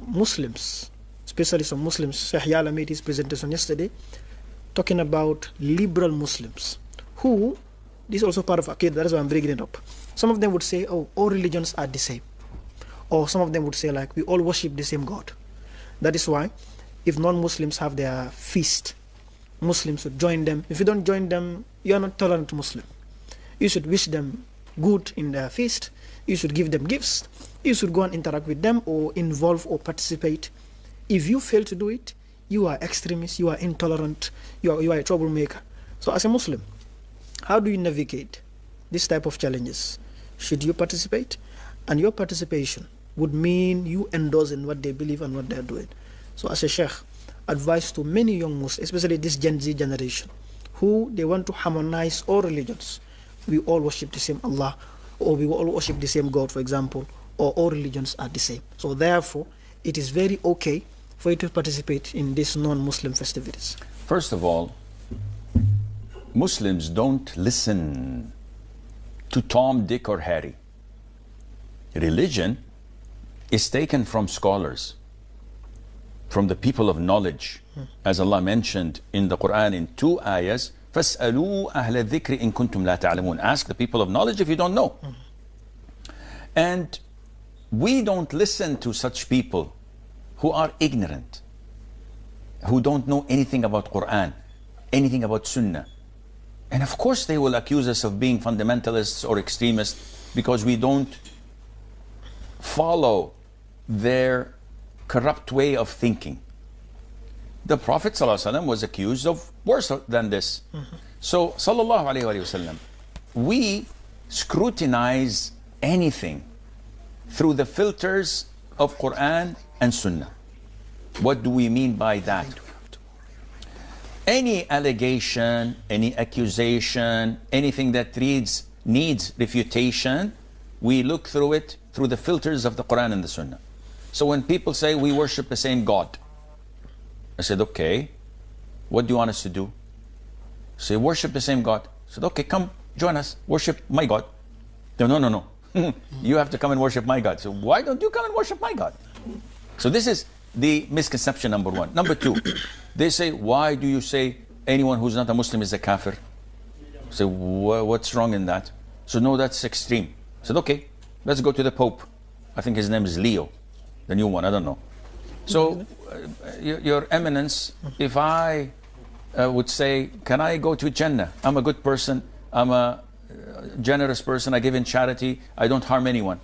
Muslims, especially some Muslims, Sheikh Yala made his presentation yesterday, talking about liberal Muslims, who, this is also part of Aqeedah, that's why I'm bringing it up. Some of them would say, oh, all religions are the same. Or some of them would say, like, we all worship the same God. That is why, if non-Muslims have their feast, Muslims should join them. If you don't join them, you are not tolerant Muslim. You should wish them good in their feast. You should give them gifts. You should go and interact with them or involve or participate. If you fail to do it, you are extremist, you are intolerant, you are a troublemaker. So as a Muslim, how do you navigate this type of challenges? Should you participate? And your participation would mean you endorsing what they believe and what they are doing. So as a sheikh, advice to many young Muslims, especially this Gen Z generation, who they want to harmonize all religions. We all worship the same Allah, or we all worship the same God, for example, or all religions are the same. So therefore, it is very okay for you to participate in these non-Muslim festivities. First of all, Muslims don't listen to Tom, Dick, or Harry. Religion is taken from scholars, from the people of knowledge. As Allah mentioned in the Quran in 2 ayahs, فَاسْأَلُوا أَهْلَ الذِّكْرِ إِن كُنْتُمْ لَا تَعْلَمُونَ. Ask the people of knowledge if you don't know. And we don't listen to such people who are ignorant, who don't know anything about Quran, anything about Sunnah. And of course they will accuse us of being fundamentalists or extremists because we don't follow their corrupt way of thinking. The Prophet ﷺ was accused of worse than this. So, sallallahu alayhi wa sallam, we scrutinize anything through the filters of Quran and Sunnah. What do we mean by that? Any allegation, any accusation, anything that needs refutation, we look through it through the filters of the Quran and the Sunnah. So when people say we worship the same God, I said, okay, what do you want us to do? Say, worship the same God. I said, okay, come join us, worship my God. No. You have to come and worship my God. So why don't you come and worship my God? So this is the misconception number one. Number two, they say, why do you say anyone who's not a Muslim is a kafir? So what's wrong in that? So no, that's extreme. I said, okay, let's go to the Pope. I think his name is Leo, the new one, I don't know. So your Eminence, if I would say, can I go to Jannah? I'm a good person, I'm a generous person, I give in charity, I don't harm anyone.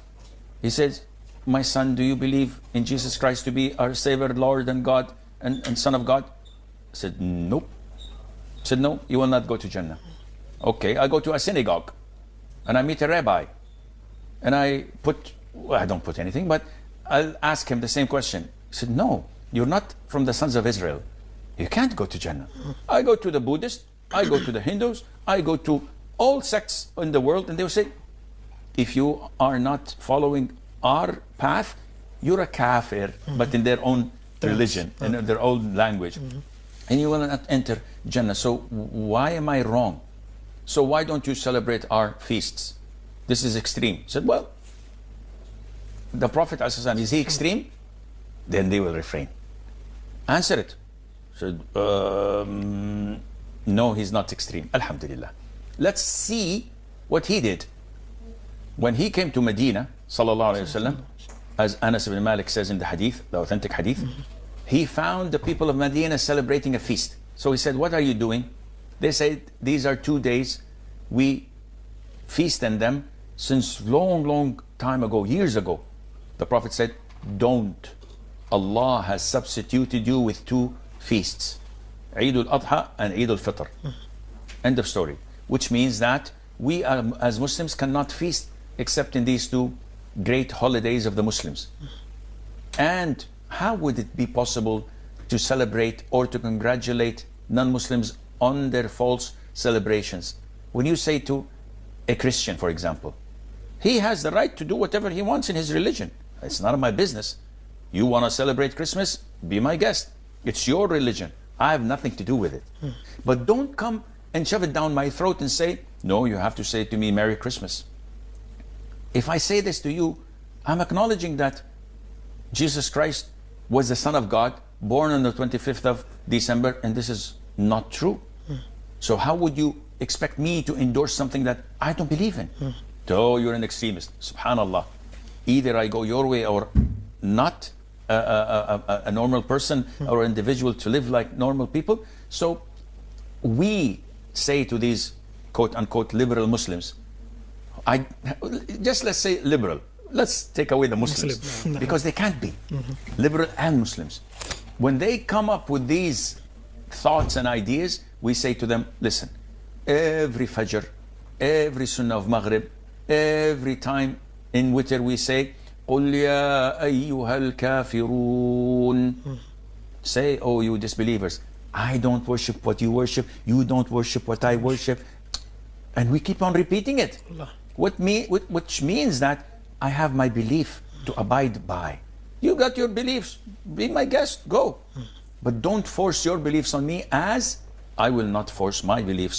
He says, my son, do you believe in Jesus Christ to be our Savior, Lord and God and Son of God? I said, nope. I said, no, you will not go to Jannah. Okay, I go to a synagogue and I meet a rabbi and I don't put anything, but I'll ask him the same question. He said, no, you're not from the sons of Israel. You can't go to Jannah. I go to the Buddhists, I go to the Hindus, I go to all sects in the world, and they will say, if you are not following our path, you're a kafir, but in their own religion, in their own language. And you will not enter Jannah. So why am I wrong? So why don't you celebrate our feasts? This is extreme. I said, well, the Prophet, is he extreme? Then they will refrain. Answer it. Said, no, he's not extreme. Alhamdulillah. Let's see what he did. When he came to Medina, sallallahu alayhi wa sallam, as Anas ibn Malik says in the hadith, the authentic hadith, he found the people of Medina celebrating a feast. So he said, what are you doing? They said, these are 2 days. We feast in them since long time ago, years ago. The Prophet said, don't. Allah has substituted you with 2 feasts, Eid al-Adha and Eid al-Fitr. End of story. Which means that we as Muslims cannot feast except in these 2 great holidays of the Muslims. And how would it be possible to celebrate or to congratulate non-Muslims on their false celebrations? When you say to a Christian, for example, he has the right to do whatever he wants in his religion. It's none of my business. You want to celebrate Christmas? Be my guest. It's your religion. I have nothing to do with it. But don't come and shove it down my throat and say, no, you have to say to me, Merry Christmas. If I say this to you, I'm acknowledging that Jesus Christ was the Son of God, born on the 25th of December, and this is not true. So how would you expect me to endorse something that I don't believe in? Oh, you're an extremist. Subhanallah. Either I go your way or not a normal person or individual to live like normal people. So we say to these quote-unquote liberal Muslims, let's say liberal. Let's take away the Muslims because they can't be liberal and Muslims. When they come up with these thoughts and ideas, we say to them, listen, every Fajr, every Sunnah of Maghrib, every time in Witr we say, قُلْ يَا أَيُّهَا الْكَافِرُونَ. Say, oh you disbelievers, I don't worship what you worship, you don't worship what I worship. And we keep on repeating it. Which means that I have my belief to abide by. You got your beliefs, be my guest, go. But don't force your beliefs on me, as I will not force my beliefs